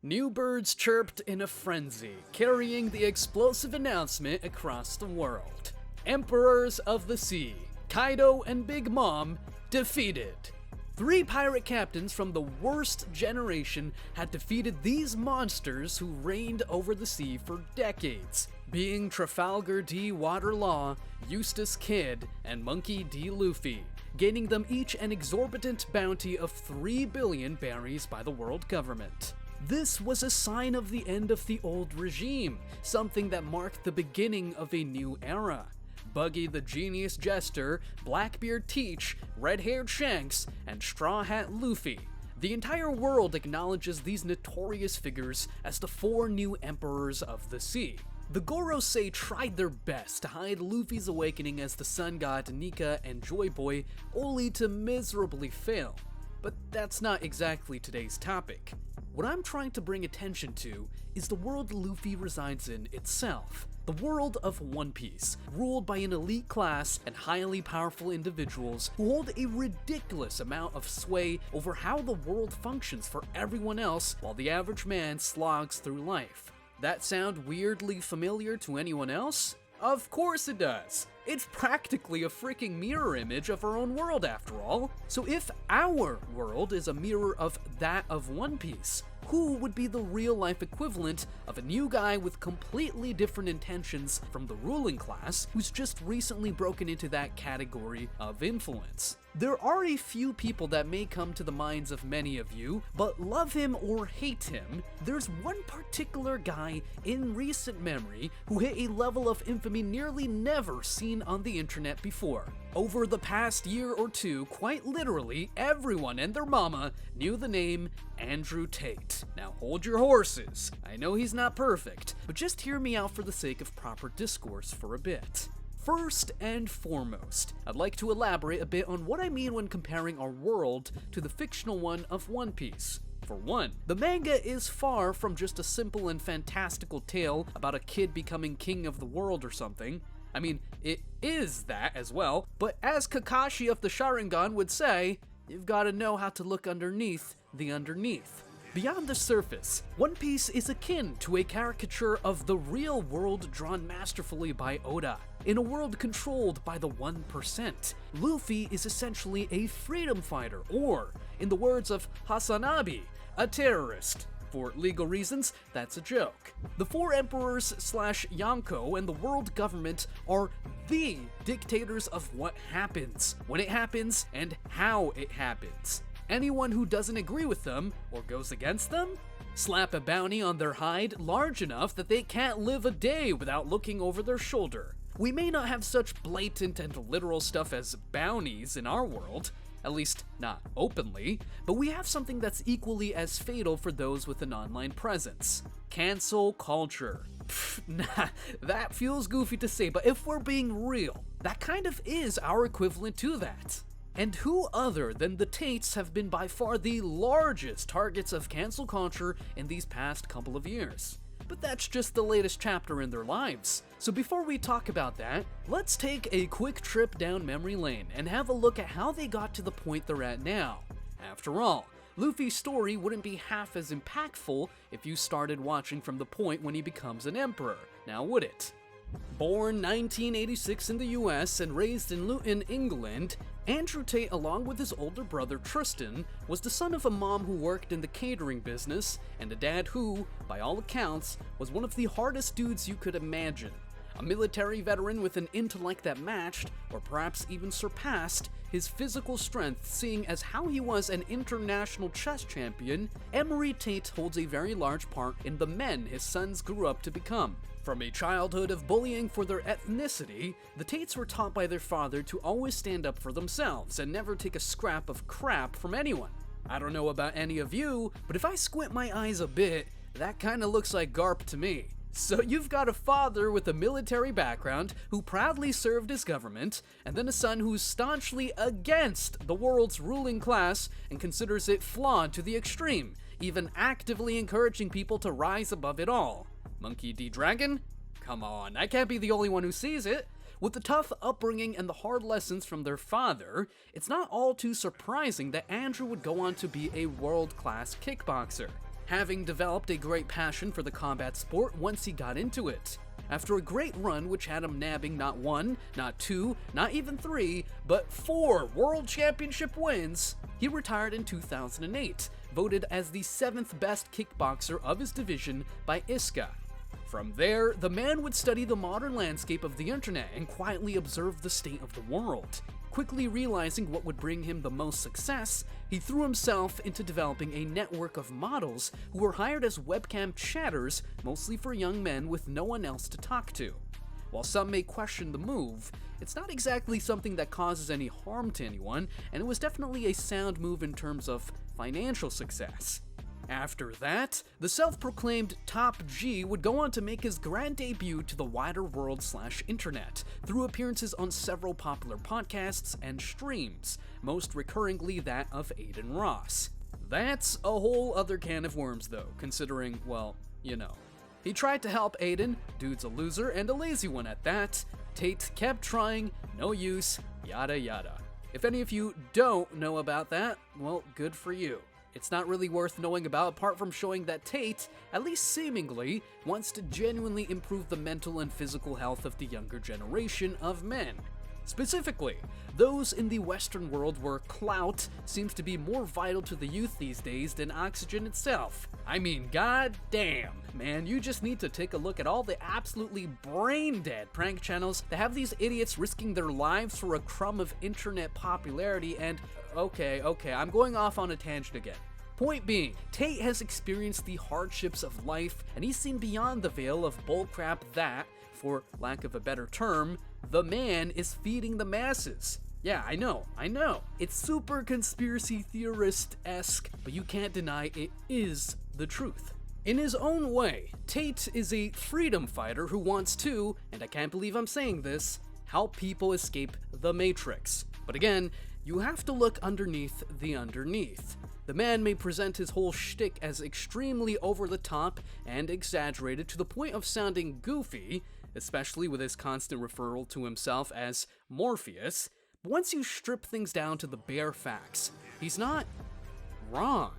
New birds chirped in a frenzy, carrying the explosive announcement across the world. Emperors of the Sea, Kaido and Big Mom, defeated. 3 pirate captains from the worst generation had defeated these monsters who reigned over the sea for decades, being Trafalgar D. Waterlaw, Eustace Kid, and Monkey D. Luffy, gaining them each an exorbitant bounty of 3 billion berries by the world government. This was a sign of the end of the old regime, something that marked the beginning of a new era. Buggy the Genius Jester, Blackbeard Teach, red-haired Shanks, and Straw Hat Luffy. The entire world acknowledges these notorious figures as the 4 new emperors of the sea. The Gorosei tried their best to hide Luffy's awakening as the sun god Nika and Joyboy, only to miserably fail. But that's not exactly today's topic. What I'm trying to bring attention to is the world Luffy resides in itself. The world of One Piece, ruled by an elite class and highly powerful individuals who hold a ridiculous amount of sway over how the world functions for everyone else while the average man slogs through life. That sound weirdly familiar to anyone else? Of course it does. It's practically a freaking mirror image of our own world after all. So if our world is a mirror of that of One Piece, who would be the real-life equivalent of a new guy with completely different intentions from the ruling class who's just recently broken into that category of influence? There are a few people that may come to the minds of many of you, but love him or hate him, there's one particular guy in recent memory who hit a level of infamy nearly never seen on the internet before. Over the past year or two, quite literally, everyone and their mama knew the name Andrew Tate. Now hold your horses. I know he's not perfect, but just hear me out for the sake of proper discourse for a bit. First and foremost, I'd like to elaborate a bit on what I mean when comparing our world to the fictional one of One Piece. For one, the manga is far from just a simple and fantastical tale about a kid becoming king of the world or something. I mean, it is that as well, but as Kakashi of the Sharingan would say, you've gotta know how to look underneath the underneath. Beyond the surface, One Piece is akin to a caricature of the real world drawn masterfully by Oda. In a world controlled by the 1%, Luffy is essentially a freedom fighter, or, in the words of Hasanabi, a terrorist. For legal reasons, that's a joke. The 4 emperors / Yonko and the world government are the dictators of what happens, when it happens, and how it happens. Anyone who doesn't agree with them, or goes against them, slap a bounty on their hide large enough that they can't live a day without looking over their shoulder. We may not have such blatant and literal stuff as bounties in our world, at least not openly, but we have something that's equally as fatal for those with an online presence. Cancel culture. Nah, that feels goofy to say, but if we're being real, that kind of is our equivalent to that. And who other than the Tates have been by far the largest targets of cancel culture in these past couple of years? But that's just the latest chapter in their lives. So before we talk about that, let's take a quick trip down memory lane and have a look at how they got to the point they're at now. After all, Luffy's story wouldn't be half as impactful if you started watching from the point when he becomes an emperor, now would it? Born 1986 in the US and raised in Luton, England, Andrew Tate, along with his older brother Tristan, was the son of a mom who worked in the catering business and a dad who, by all accounts, was one of the hardest dudes you could imagine. A military veteran with an intellect that matched, or perhaps even surpassed, his physical strength, seeing as how he was an international chess champion, Emery Tate holds a very large part in the men his sons grew up to become. From a childhood of bullying for their ethnicity, the Tates were taught by their father to always stand up for themselves and never take a scrap of crap from anyone. I don't know about any of you, but if I squint my eyes a bit, that kinda looks like Garp to me. So you've got a father with a military background who proudly served his government, and then a son who's staunchly against the world's ruling class and considers it flawed to the extreme, even actively encouraging people to rise above it all. Monkey D. Dragon? Come on, I can't be the only one who sees it. With the tough upbringing and the hard lessons from their father, it's not all too surprising that Andrew would go on to be a world-class kickboxer. having developed a great passion for the combat sport once he got into it. After a great run which had him nabbing not 1, not 2, not even 3, but 4 World Championship wins, he retired in 2008, voted as the 7th best kickboxer of his division by ISKA. From there, the man would study the modern landscape of the internet and quietly observe the state of the world. Quickly realizing what would bring him the most success, he threw himself into developing a network of models who were hired as webcam chatters, mostly for young men with no one else to talk to. While some may question the move, it's not exactly something that causes any harm to anyone, and it was definitely a sound move in terms of financial success. After that, the self-proclaimed Top G would go on to make his grand debut to the wider world/internet through appearances on several popular podcasts and streams, most recurringly that of Aiden Ross. That's a whole other can of worms though, considering, well, you know. He tried to help Aiden, dude's a loser and a lazy one at that. Tate kept trying, no use, yada yada. If any of you don't know about that, well, good for you. It's not really worth knowing about apart from showing that Tate, at least seemingly, wants to genuinely improve the mental and physical health of the younger generation of men. Specifically, those in the Western world where clout seems to be more vital to the youth these days than oxygen itself. I mean, god damn, man, you just need to take a look at all the absolutely brain-dead prank channels that have these idiots risking their lives for a crumb of internet popularity and... Okay, I'm going off on a tangent again. Point being, Tate has experienced the hardships of life, and he's seen beyond the veil of bullcrap that, for lack of a better term, the man is feeding the masses. Yeah, I know. It's super conspiracy theorist-esque, but you can't deny it is the truth. In his own way, Tate is a freedom fighter who wants to, and I can't believe I'm saying this, help people escape the Matrix. But again, you have to look underneath the underneath. The man may present his whole shtick as extremely over the top and exaggerated to the point of sounding goofy, especially with his constant referral to himself as Morpheus, but once you strip things down to the bare facts, he's not wrong.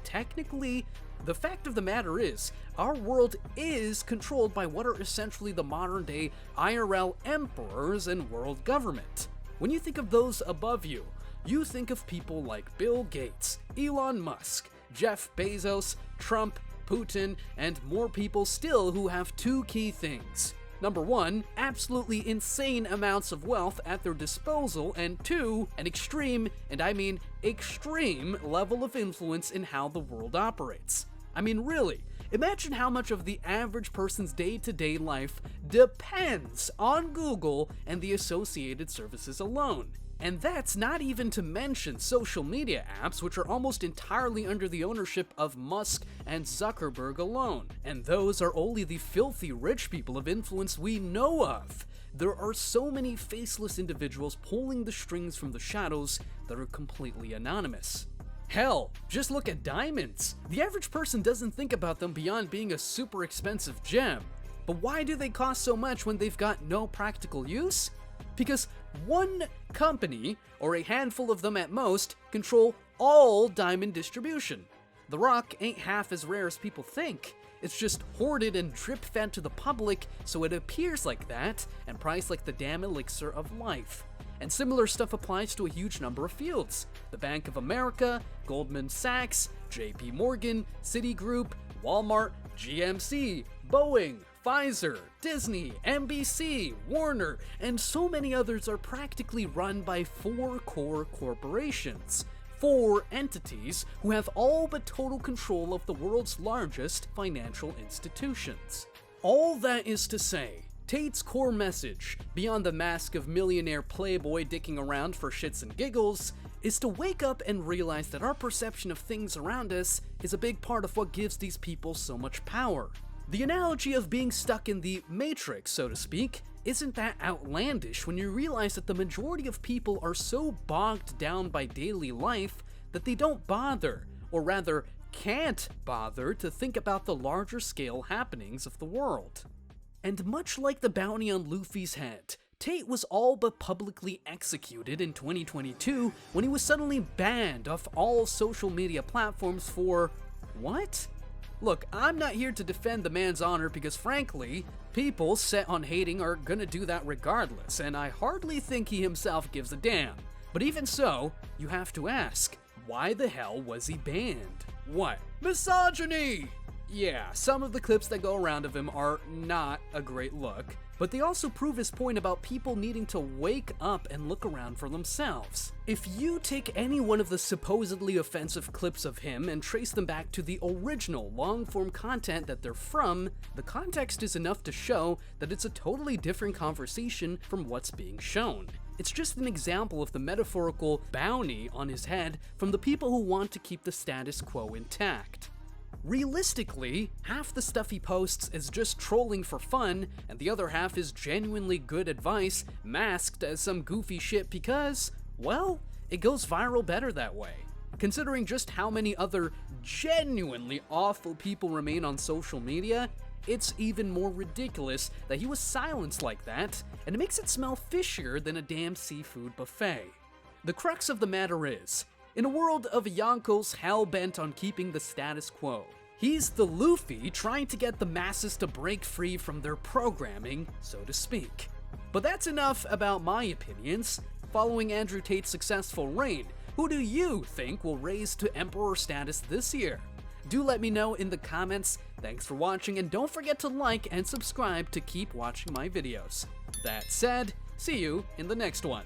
Technically, the fact of the matter is, our world is controlled by what are essentially the modern-day IRL emperors and world government. When you think of those above you, you think of people like Bill Gates, Elon Musk, Jeff Bezos, Trump, Putin, and more people still who have 2 key things. Number 1, absolutely insane amounts of wealth at their disposal, and 2, an extreme, and I mean extreme, level of influence in how the world operates. I mean, really, imagine how much of the average person's day-to-day life depends on Google and the associated services alone. And that's not even to mention social media apps, which are almost entirely under the ownership of Musk and Zuckerberg alone. And those are only the filthy rich people of influence we know of. There are so many faceless individuals pulling the strings from the shadows that are completely anonymous. Hell, just look at diamonds. The average person doesn't think about them beyond being a super expensive gem. But why do they cost so much when they've got no practical use? Because one company, or a handful of them at most, control all diamond distribution. The rock ain't half as rare as people think. It's just hoarded and drip-fed to the public so it appears like that and priced like the damn elixir of life. And similar stuff applies to a huge number of fields. The Bank of America, Goldman Sachs, JP Morgan, Citigroup, Walmart, GMC, Boeing, Pfizer, Disney, NBC, Warner, and so many others are practically run by 4 core corporations. 4 entities who have all but total control of the world's largest financial institutions. All that is to say, Tate's core message, beyond the mask of millionaire playboy dicking around for shits and giggles, is to wake up and realize that our perception of things around us is a big part of what gives these people so much power. The analogy of being stuck in the Matrix, so to speak, isn't that outlandish when you realize that the majority of people are so bogged down by daily life that they don't bother, or rather can't bother, to think about the larger scale happenings of the world. And much like the bounty on Luffy's head, Tate was all but publicly executed in 2022 when he was suddenly banned off all social media platforms for... what? Look, I'm not here to defend the man's honor because frankly, people set on hating are gonna do that regardless, and I hardly think he himself gives a damn. But even so, you have to ask, why the hell was he banned? What? Misogyny! Yeah, some of the clips that go around of him are not a great look, but they also prove his point about people needing to wake up and look around for themselves. If you take any one of the supposedly offensive clips of him and trace them back to the original long-form content that they're from, the context is enough to show that it's a totally different conversation from what's being shown. It's just an example of the metaphorical bounty on his head from the people who want to keep the status quo intact. Realistically, half the stuff he posts is just trolling for fun, and the other half is genuinely good advice masked as some goofy shit because, well, it goes viral better that way. Considering just how many other genuinely awful people remain on social media, it's even more ridiculous that he was silenced like that, and it makes it smell fishier than a damn seafood buffet. The crux of the matter is, in a world of Yonkos hell-bent on keeping the status quo, he's the Luffy trying to get the masses to break free from their programming, so to speak. But that's enough about my opinions. Following Andrew Tate's successful reign, who do you think will raise to Emperor status this year? Do let me know in the comments. Thanks for watching, and don't forget to like and subscribe to keep watching my videos. That said, see you in the next one.